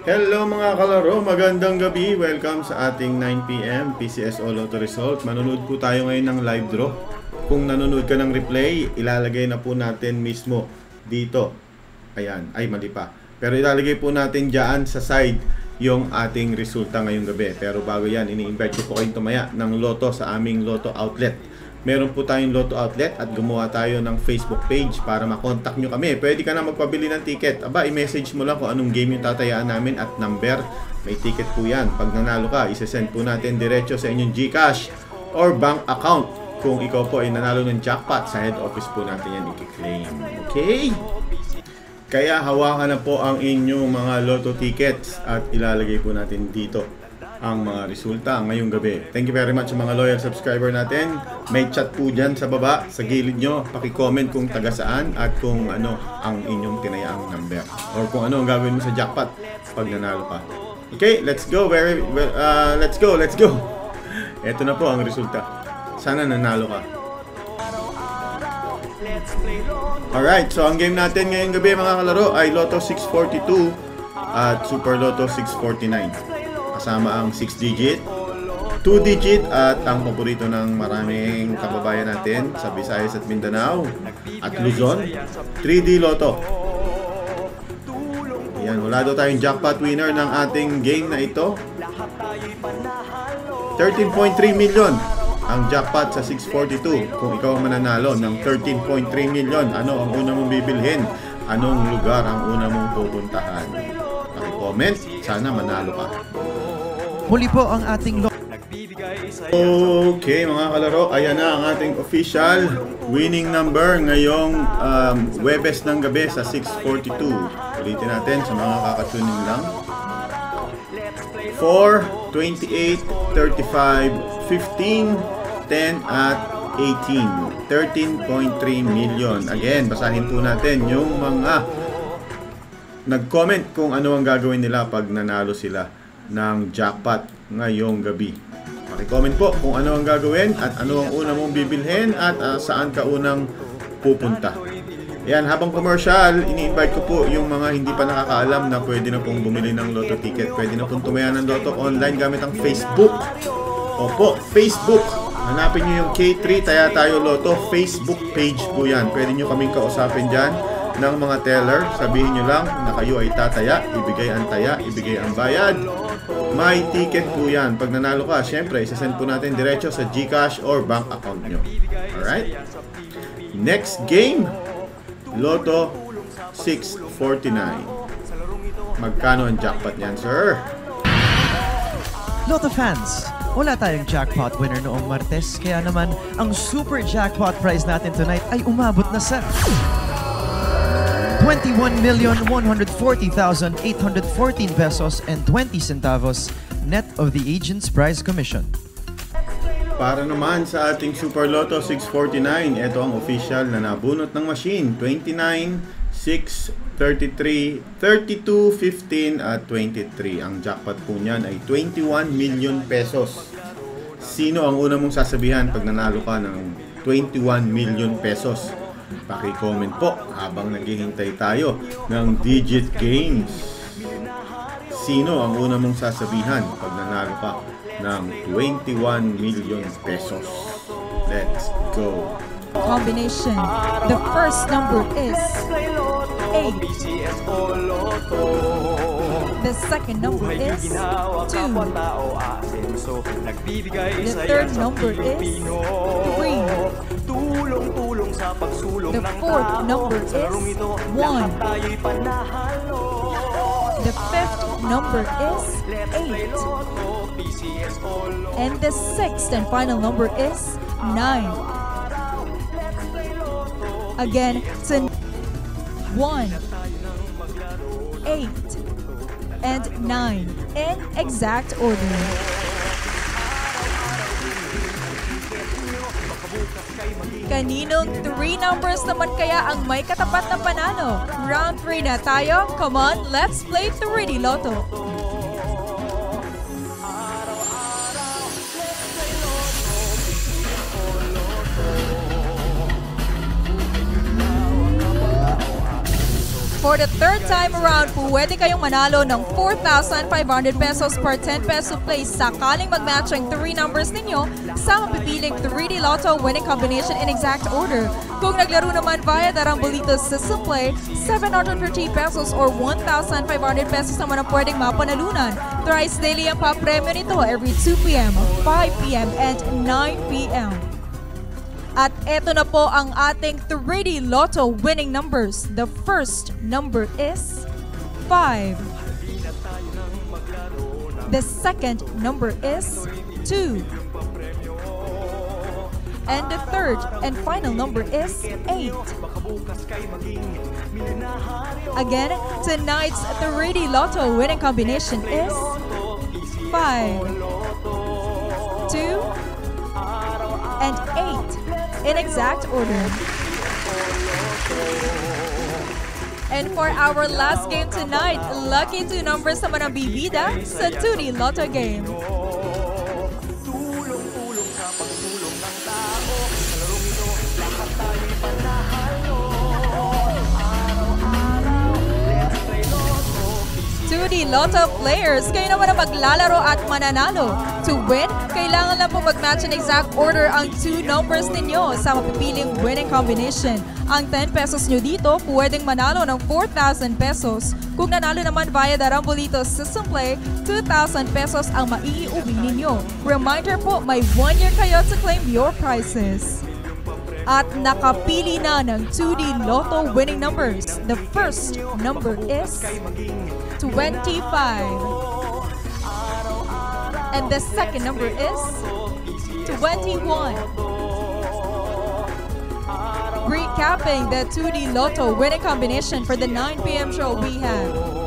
Hello mga kalaro, magandang gabi. Welcome sa ating 9 PM PCSO Lotto Result. Manonood po tayo ngayon ng live draw. Kung nanonood ka ng replay, ilalagay na po natin mismo dito. Ayan, ay mali pa. Pero ilalagay po natin dyan sa side yung ating resulta ngayong gabi. Pero bago yan, ini-invite ko po kayong tumaya ng Lotto sa aming Lotto outlet. Meron po tayong Lotto outlet at gumawa tayo ng Facebook page para makontak nyo kami. Pwede ka na magpabili ng ticket. Aba, i-message mo lang kung anong game yung tatayaan namin at number. May ticket po yan. Pag nanalo ka, isesend po natin diretso sa inyong GCash or bank account. Kung ikaw po ay nanalo ng jackpot, sa head office po natin yan i-claim. Okay? Kaya hawakan na po ang inyong mga Lotto tickets at ilalagay po natin dito ang mga resulta ngayong gabi. Thank you very much sa mga loyal subscriber natin. May chat po dyan sa baba, sa gilid nyo. Paki-comment kung taga saan at kung ano ang inyong tinayaang number. Or kung ano ang gagawin mo sa jackpot pag nanalo ka. Okay, let's go. Let's go. Ito na po ang resulta. Sana nanalo ka. Alright, so ang game natin ngayong gabi mga kalaro ay Lotto 642 at Super Lotto 649. Kasama ang 6-digit, 2-digit at ang paborito ng maraming kababayan natin sa Visayas at Mindanao at Luzon, 3D Lotto. Ayan, wala daw tayong jackpot winner ng ating game na ito. 13.3 million ang jackpot sa 642. Kung ikaw ang mananalo ng 13.3 million, ano ang una mong bibilhin? Anong lugar ang una mong pupuntahan? Paki-comment, sana manalo ka. Muli po ang ating Okay mga kalaro, ayan na ang ating official winning number ngayong Webes ng gabi sa 642. Ulitin natin sa mga kakatuning lang. 4, 28, 35, 15, 10 at 18. 13.3 million. Again, basahin po natin yung mga nag-comment kung ano ang gagawin nila pag nanalo sila ng jackpot ngayong gabi. Paki-comment po kung ano ang gagawin at ano ang una mong bibilhin at saan ka unang pupunta. Ayan, habang commercial, ini-invite ko po yung mga hindi pa nakakaalam na pwede na pong bumili ng Lotto ticket. Pwede na pong tumaya ng Lotto online gamit ang Facebook. Opo, Facebook. Hanapin nyo yung K3 Taya Tayo Lotto Facebook page po yan. Pwede nyo kaming kausapin dyan ng mga teller. Sabihin nyo lang na kayo ay tataya, ibigay ang taya, ibigay ang bayad. May ticket po yan. Pag nanalo ka, syempre, isasend po natin diretso sa GCash or bank account nyo. Alright? Next game, Lotto 649. Magkano ang jackpot niyan, sir? Lotto fans, wala tayong jackpot winner noong Martes, kaya naman ang super jackpot prize natin tonight ay umabot na sa 21,140,814 pesos and 20 centavos net of the agent's prize commission. Para naman sa ating Super Lotto 649, ito ang official na nabunot ng machine. 29, 6, 33, 32, 15 at 23. Ang jackpot po niyan ay 21 million pesos. Sino ang una mong sasabihan pag nanalo ka ng 21 million pesos? Paki-comment po habang naghihintay tayo ng Digit Games. Sino ang una mong sasabihan pag nanalo ka ng 21 million pesos? Let's go. Combination. The first number is 8. The second number is 2. The third number is 3. The fourth number is 1. The fifth number is 8. And the sixth and final number is 9. Again, it's 1, 8, and 9 in exact order. Kaninong 3 numbers naman kaya ang may katapat na panalo? Round 3 na tayo. Come on, let's play 3D Lotto. For the third time around, pwede kayong manalo ng 4,500 pesos per 10 peso play sakaling mag-match ang 3 numbers ninyo sa mapipiling 3D Lotto winning combination in exact order. Kung naglaro naman via the Rambolito System Play, 750 pesos or 1,500 pesos naman ang pwedeng mapanalunan. Thrice daily ang papremyo nito every 2 p.m., 5 p.m., and 9 p.m. At eto na po ang ating 3D Lotto winning numbers. The first number is 5. The second number is 2. And the third and final number is 8. Again, tonight's 3D Lotto winning combination is 5, 2, and 8 in exact order. And for our last game tonight, lucky 2 numbers naman ang bibida sa 2D Lotto game. Tulong-tulong sa pagtulong ng tao. Sa larong ito, lahat tayo'y panahalo. Araw-araw, let's play Lotto. 2D Lotto players, kayo naman ang maglalaro at mananalo. To win, kailangan lang po mag-match in exact order ang 2 numbers ninyo sa mapipiling winning combination. Ang 10 pesos nyo dito, pwedeng manalo ng 4,000 pesos. Kung nanalo naman via the Rambolito System Play, 2,000 pesos ang maiiuwi ninyo. Reminder po, may 1 year kayo to claim your prizes. At nakapili na ng 2D Lotto winning numbers. The first number is 25. And the second number is 21. Recapping the 2D Lotto winning combination for the 9 p.m. show we have